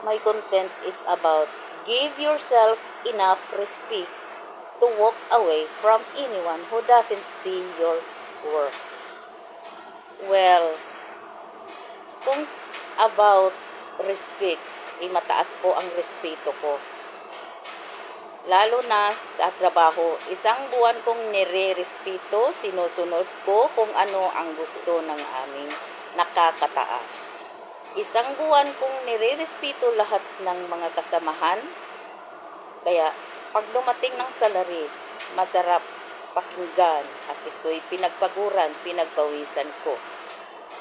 My content is about give yourself enough respect to walk away from anyone who doesn't see your worth. Well, kung about respect, mataas po ang respeto ko. Lalo na sa trabaho, isang buwan kong nire-respeto, sinusunod ko kung ano ang gusto ng aming nakakataas. Isang buwan kong nire-respeto lahat ng mga kasamahan, kaya pag dumating ng salary, masarap pakinggan at ito'y pinagpaguran, pinagbawisan ko.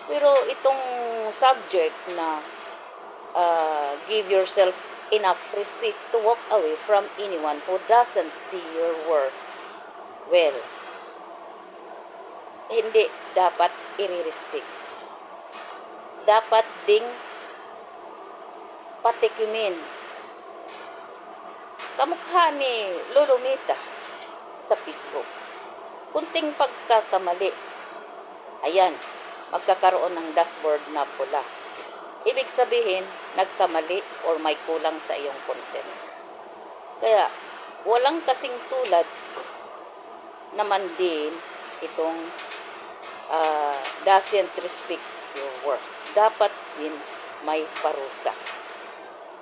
Pero itong subject na give yourself enough respect to walk away from anyone who doesn't see your worth, well, hindi dapat i-respect. Dapat ding patikimin. Kamukha ni Lolomita sa Facebook. Kunting pagkakamali, ayan, magkakaroon ng dashboard na pula. Ibig sabihin, nagkamali or may kulang sa iyong content. Kaya, walang kasing tulad naman din itong doesn't respect your worth. Dapat din may parusa.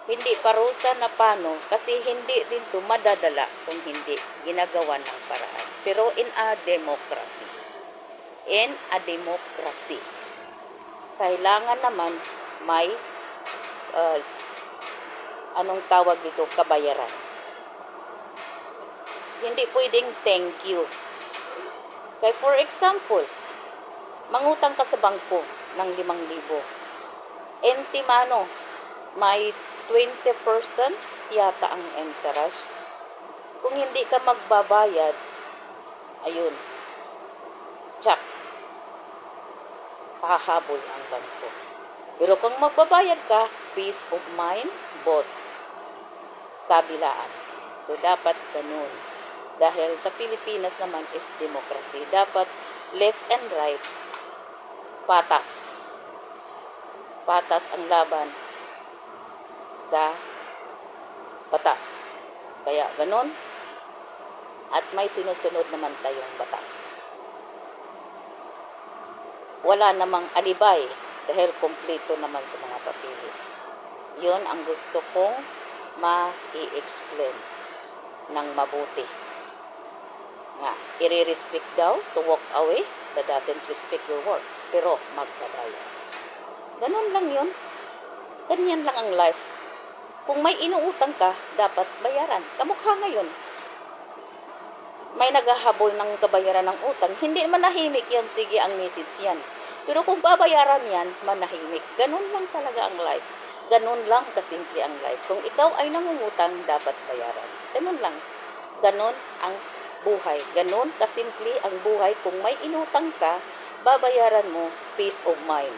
Hindi parusa na paano kasi hindi din ito madadala kung hindi ginagawa ng paraan. Pero in a democracy, kailangan naman may anong tawag dito, kabayaran. Hindi pwedeng thank you. Kaya for example, mangutang ka sa bangko ng 5,000. Entimano, may 20% yata ang interest. Kung hindi ka magbabayad, ayun, tsak, pahabol ang bangko. Pero kung magbabayad ka, peace of mind, both kabilaan. So, dapat ganun. Dahil sa Pilipinas naman is democracy. Dapat left and right, patas. Patas ang laban sa batas. Kaya ganun. At may sinusunod naman tayong batas. Wala namang alibay dahil kompleto naman sa mga papilis. Yun ang gusto kong ma-i-explain ng mabuti. Nga, i-respect daw to walk away sa doesn't respect your work, pero magbabayad. Ganun lang yun. Ganyan lang ang life. Kung may inuutang ka, dapat bayaran. Kamukha ngayon. May naghahabol ng kabayaran ng utang, hindi manahimik yan, sige ang message yan. Pero kung babayaran yan, manahimik. Ganun lang talaga ang life. Ganun lang kasimple ang life. Kung ikaw ay nangungutang, dapat bayaran. Ganun lang. Ganun ang buhay. Ganun kasimple ang buhay. Kung may inutang ka, babayaran mo, peace of mind.